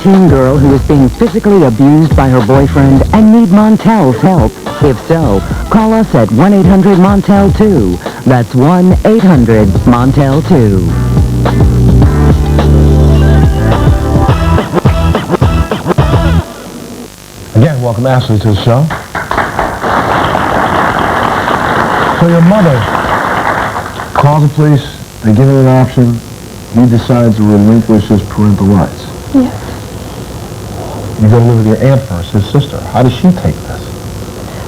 teen girl who is being physically abused by her boyfriend and need Montell's help? If so, call us at 1-800-MONTELL-2. That's 1-800-MONTELL-2. Again, welcome Ashley to the show. So your mother calls the police, they give him an option, he decides to relinquish his parental rights. Yes. You go to live with your aunt first, his sister. How does she take this?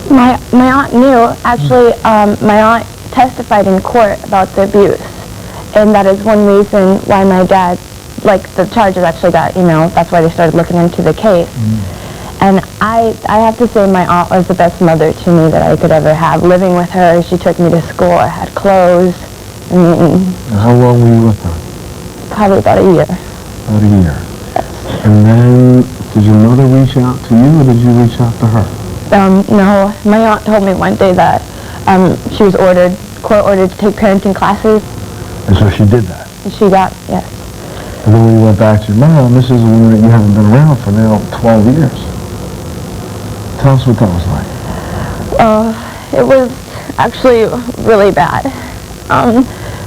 My aunt knew. Actually, my aunt testified in court about the abuse. And that is one reason why my dad, like, the charges actually got, that's why they started looking into the case. And I have to say my aunt was the best mother to me that I could ever have. Living with her, she took me to school, I had clothes. And how long were you with her? Probably about a year. About a year. And then, did your mother reach out to you, or did you reach out to her? No. My aunt told me one day that she was court-ordered to take parenting classes. And so she did that? And she got, yes. And then when you went back to your mom, this is a woman that you haven't been around for now 12 years. Tell us what that was like. It was actually really bad.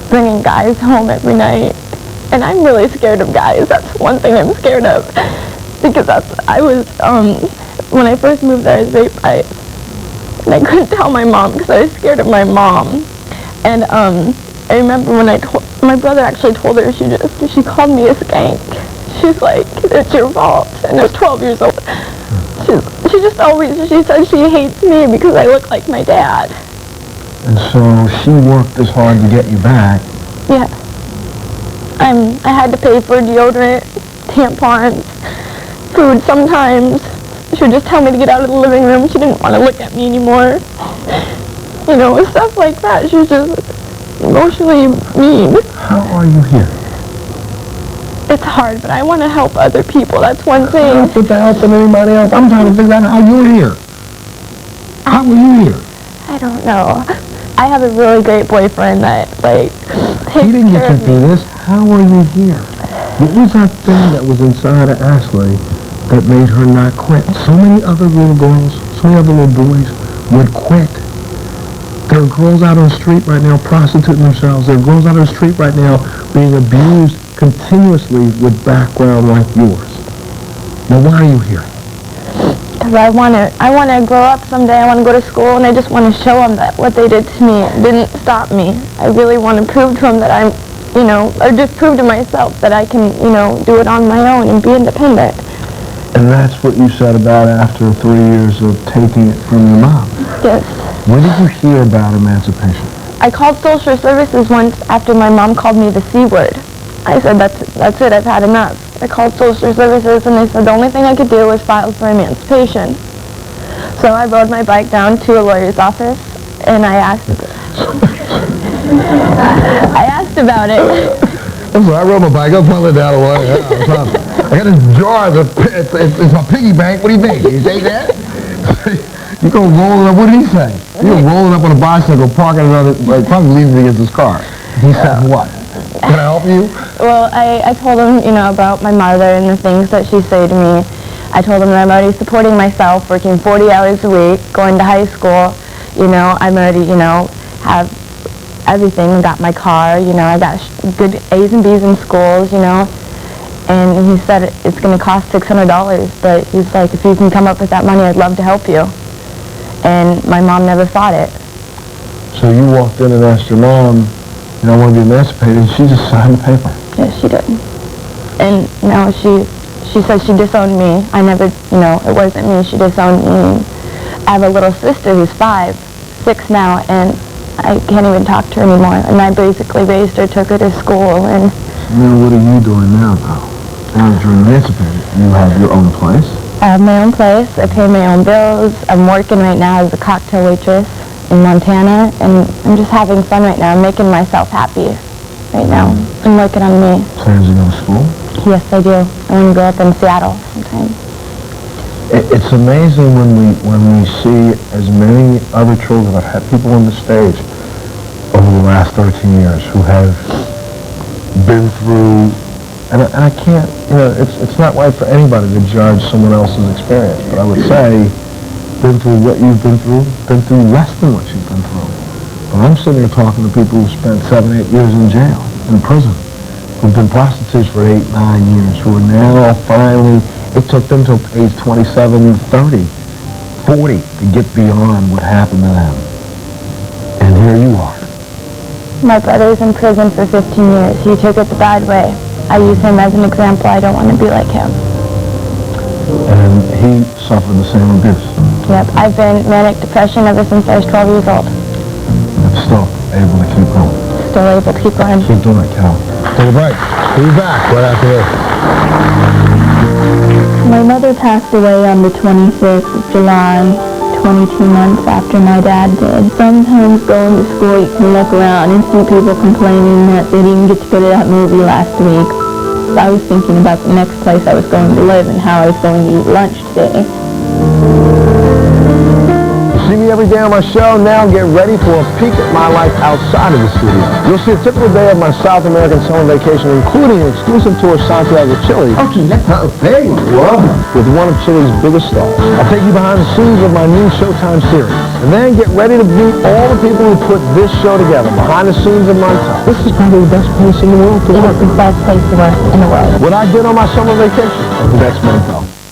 Bringing guys home every night. And I'm really scared of guys. That's one thing I'm scared of. Because when I first moved there, I was raped and I couldn't tell my mom because I was scared of my mom. And I remember when my brother actually told her, she called me a skank. She's like, it's your fault. And I was 12 years old. She says she hates me because I look like my dad. And so she worked as hard to get you back. Yeah. I had to pay for deodorant, tampons, food sometimes. She would just tell me to get out of the living room. She didn't want to look at me anymore. Stuff like that. She was just emotionally mean. How are you here? It's hard, but I want to help other people. That's one thing. Not with the help of anybody else. I'm trying to figure out how you're here. How are you here? I don't know. I have a really great boyfriend that, takes He didn't care get you of through me. this. How are you here? What was that thing that was inside of Ashley that made her not quit? So many other little girls, so many other little boys would quit. There are girls out on the street right now prostituting themselves. There are girls out on the street right now being abused continuously with background like yours. Now, why are you here? Because I want to grow up someday. I want to go to school, and I just want to show them that what they did to me didn't stop me. I really want to prove to them that I'm, or just prove to myself that I can, do it on my own and be independent. And that's what you said about after 3 years of taking it from your mom. Yes. When did you hear about emancipation? I called social services once after my mom called me the C word. I said, that's it, I've had enough. I called social services and they said the only thing I could do was file for emancipation. So I rode my bike down to a lawyer's office and I asked about it. I rode my bike up probably down the way. I got this jar, it's my piggy bank. What do you think? You take that? You go roll it up, what did he say? You go roll it up on a bicycle, park it probably leave it against his car. He said what? Can I help you? Well, I told him, about my mother and the things that she said to me. I told him that I'm already supporting myself, working 40 hours a week, going to high school. I'm already, have everything. I got my car, I got good A's and B's in schools, And he said it's going to cost $600, but he's like, if you can come up with that money, I'd love to help you. And my mom never fought it. So you walked in and asked your mom, I want to be emancipated, and she just signed the paper. Yes, she did. And now she says she disowned me. I never, it wasn't me. She disowned me. I have a little sister who's 6 now, and I can't even talk to her anymore. And I basically raised her, took her to school, and... Now what are you doing now, though? Now that you're emancipated, you have your own place? I have my own place. I pay my own bills. I'm working right now as a cocktail waitress in Montana, and I'm just having fun right now. I'm making myself happy right now. I'm working on me. Plans to go to school? Yes, I do. I want to grow up in Seattle sometime. It's amazing when we see as many other children. I've had people on the stage over the last 13 years who have been through And I can't, it's not right for anybody to judge someone else's experience. But I would say, been through what you've been through less than what you've been through. But I'm sitting here talking to people who spent 7, 8 years in jail, in prison, who've been prostitutes for 8, 9 years, who are now finally, it took them till age 27, 30, 40 to get beyond what happened to them. And here you are. My brother's in prison for 15 years. He took it the bad way. I use him as an example. I don't want to be like him. And he suffered the same abuse. Yep, I've been manic depression ever since I was 12 years old. But still able to keep going. Still able to keep going. Keep doing it, Cal. Take a break. We'll be back right after this. My mother passed away on the 25th of July, 22 months after my dad did. Sometimes going to school, you can look around and see people complaining that they didn't get to go to that movie last week. I was thinking about the next place I was going to live and how I was going to eat lunch today. You see me every day on my show. Now get ready for a peek at my life outside of the studio. You'll see a typical day of my South American summer vacation, including an exclusive tour of Santiago, Chile. Okay, there you are. With one of Chile's biggest stars. I'll take you behind the scenes of my new Showtime series. And then get ready to meet all the people who put this show together, behind the scenes of Montell. This is probably the best place in the world to work. It is the best place to work in the world. What I did on my summer vacation, that's Montell.